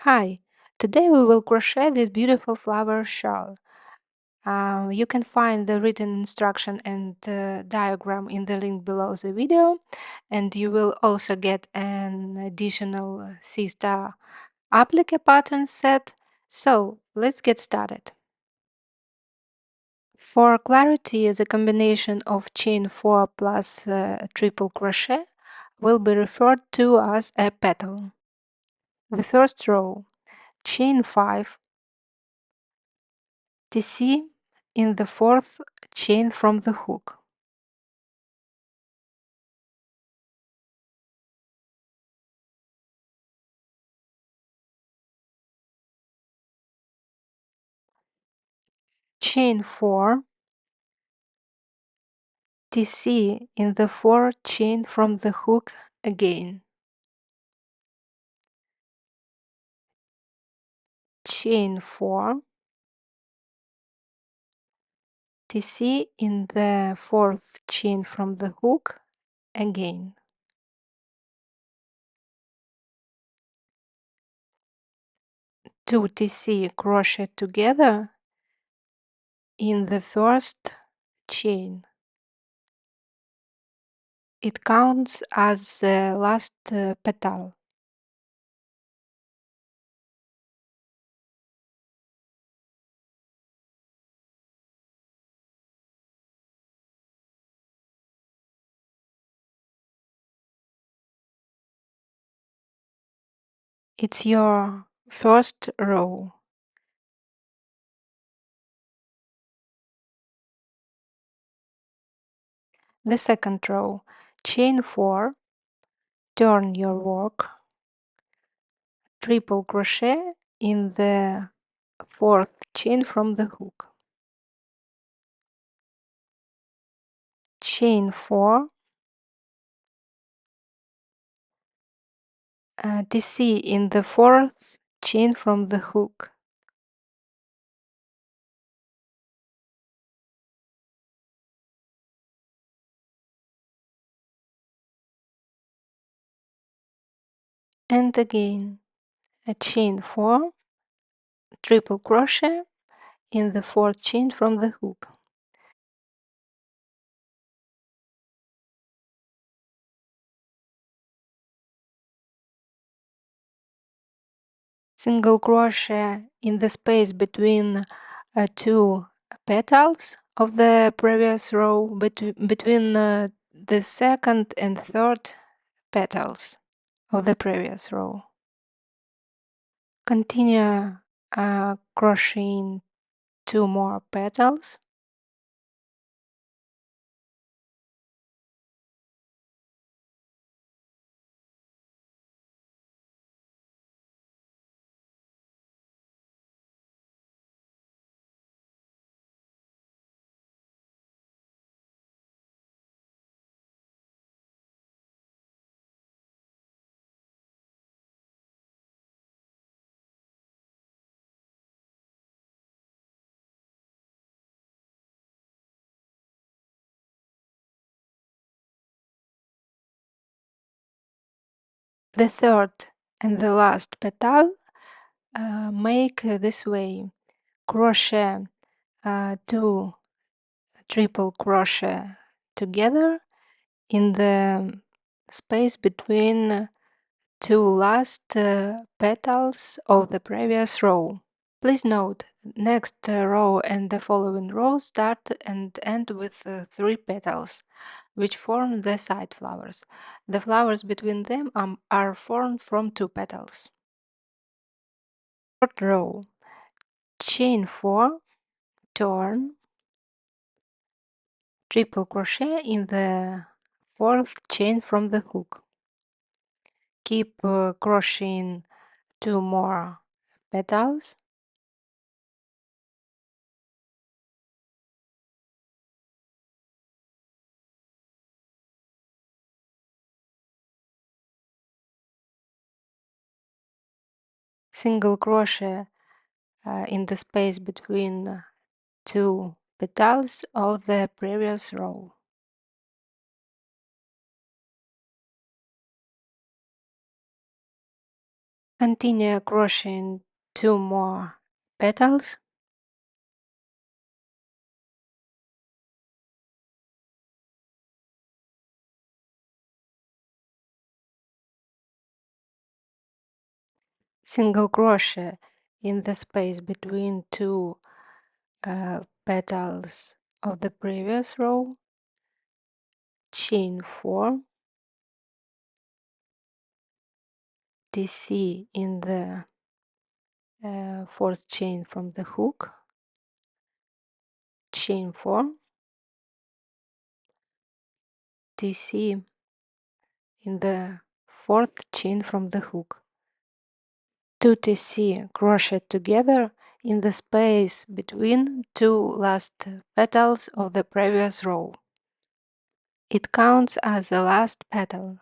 Hi, today we will crochet this beautiful flower shawl. You can find the written instruction and diagram in the link below the video, and you will also get an additional C-star applique pattern set. So let's get started. For clarity, the combination of chain 4 plus triple crochet will be referred to as a petal. The first row, chain 5, TC in the fourth chain from the hook. Chain 4, TC in the fourth chain from the hook again. Chain 4, TC in the fourth chain from the hook again. Two TC crochet together in the first chain. It counts as the last petal. It's your first row. The second row, chain 4, turn your work, triple crochet in the fourth chain from the hook. Chain 4, TC in the fourth chain from the hook. And again, a chain 4, triple crochet in the fourth chain from the hook. Single crochet in the space between two petals of the previous row, between the second and third petals of the previous row. Continue crocheting two more petals. The third and the last petal make this way: crochet two triple crochet together in the space between two last petals of the previous row. Please note, next row and the following row start and end with three petals, which form the side flowers. The flowers between them are formed from two petals. Third row, chain 4, turn, triple crochet in the fourth chain from the hook. Keep crocheting two more petals. Single crochet in the space between two petals of the previous row. Continue crocheting 2 more petals. Single crochet in the space between 2 petals of the previous row, chain 4, TC in the fourth chain from the hook, chain 4, TC in the fourth chain from the hook, 2 TC crochet together in the space between 2 last petals of the previous row. It counts as the last petal.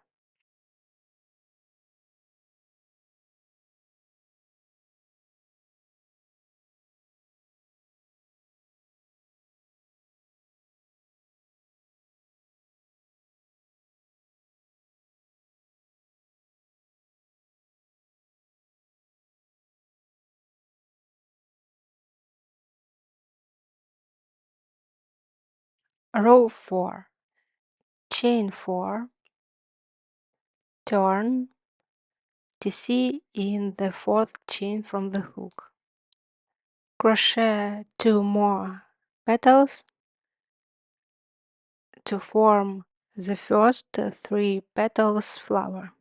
Row 4, chain 4, turn, TC in the fourth chain from the hook. Crochet 2 more petals to form the first 3 petals flower.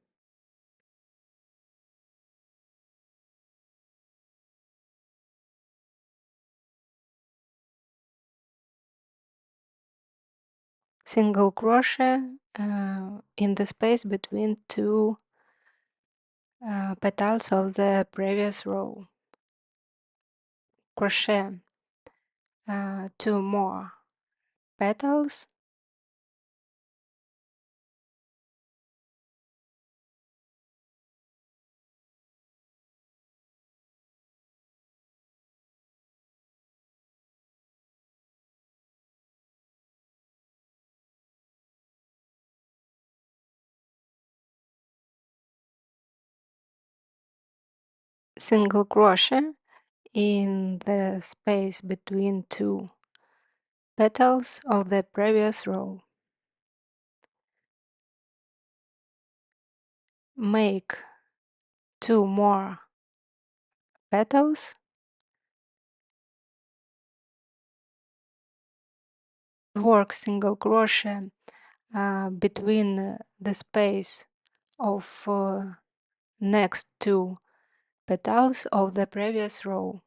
Single crochet in the space between 2 petals of the previous row. Crochet 2 more petals single crochet in the space between 2 petals of the previous row. Make 2 more petals, work single crochet between the space of next 2 petals of the previous row.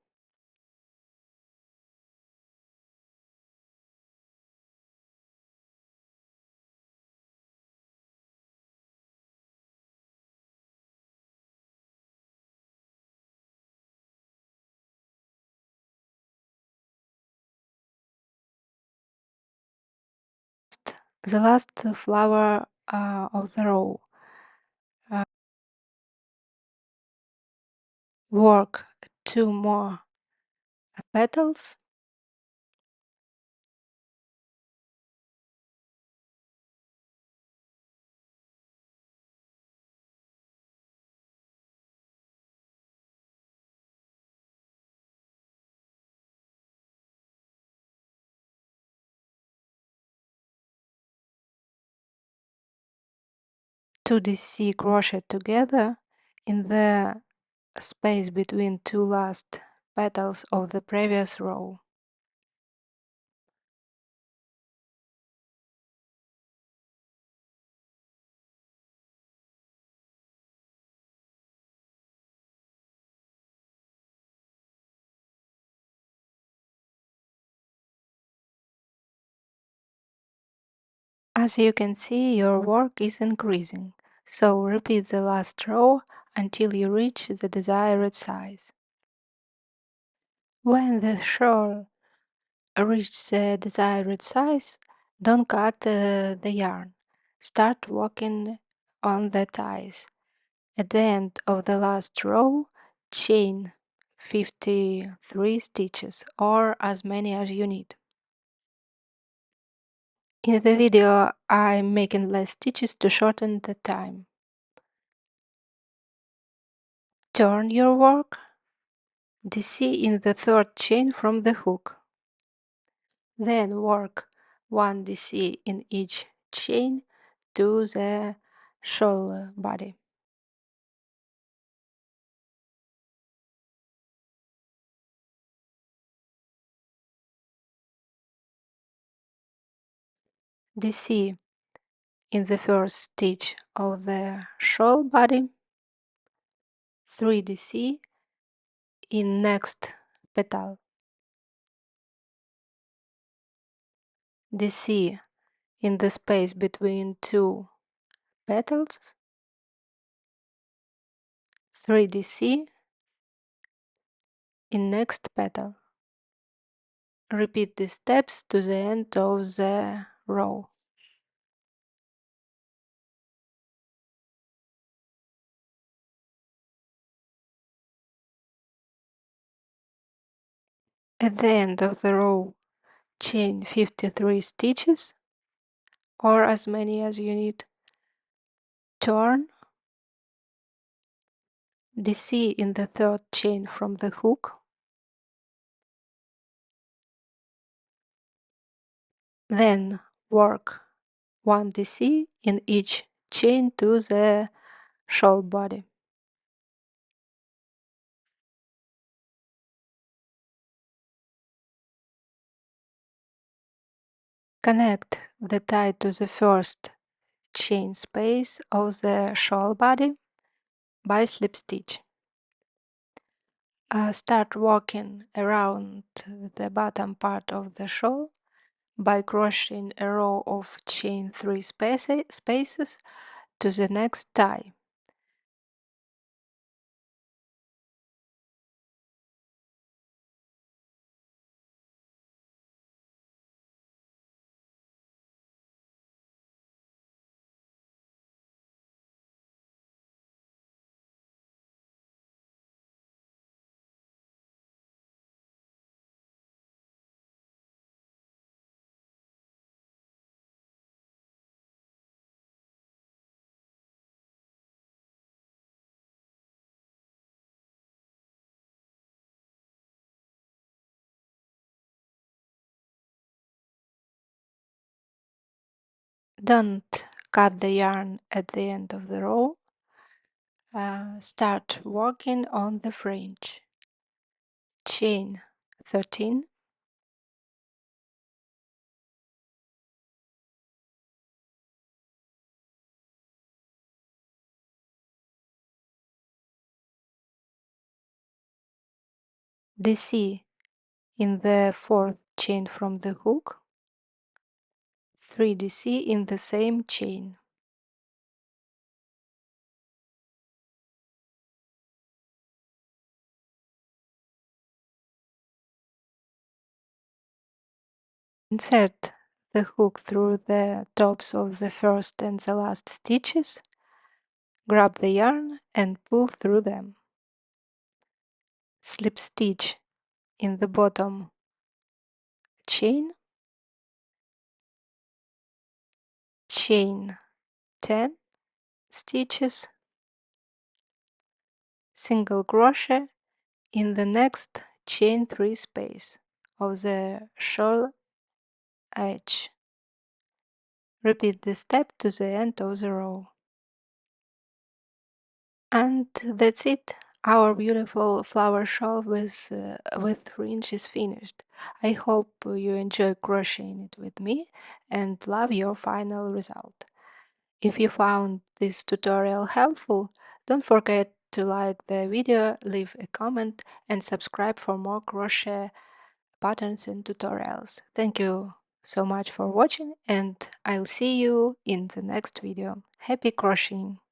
The last flower of the row. Work 2 more petals, to DC crochet together in the space between 2 last petals of the previous row. As you can see, your work is increasing, so repeat the last row until you reach the desired size. When the shawl reaches the desired size, don't cut the yarn. Start working on the ties. At the end of the last row, chain 53 stitches, or as many as you need. In the video, I'm making less stitches to shorten the time. Turn your work DC in the third chain from the hook. Then work 1 DC in each chain to the shawl body. DC in the first stitch of the shawl body, 3 DC in next petal, DC in the space between two petals, 3 DC in next petal. Repeat these steps to the end of the row. At the end of the row, chain 53 stitches, or as many as you need. Turn DC in the third chain from the hook. Then work 1 DC in each chain to the shawl body. Connect the tie to the first chain space of the shawl body by slip stitch. Start walking around the bottom part of the shawl by crocheting a row of chain 3 spaces to the next tie. Don't cut the yarn at the end of the row. Start working on the fringe. Chain 13, DC in the fourth chain from the hook, 3 DC in the same chain. Insert the hook through the tops of the first and the last stitches, grab the yarn and pull through them. Slip stitch in the bottom chain, chain 10 stitches, single crochet in the next chain 3 space of the shawl edge. Repeat this step to the end of the row. And that's it. Our beautiful flower shawl with fringe is finished. I hope you enjoy crocheting it with me and love your final result. If you found this tutorial helpful, don't forget to like the video, leave a comment and subscribe for more crochet patterns and tutorials. Thank you so much for watching and I'll see you in the next video. Happy crocheting!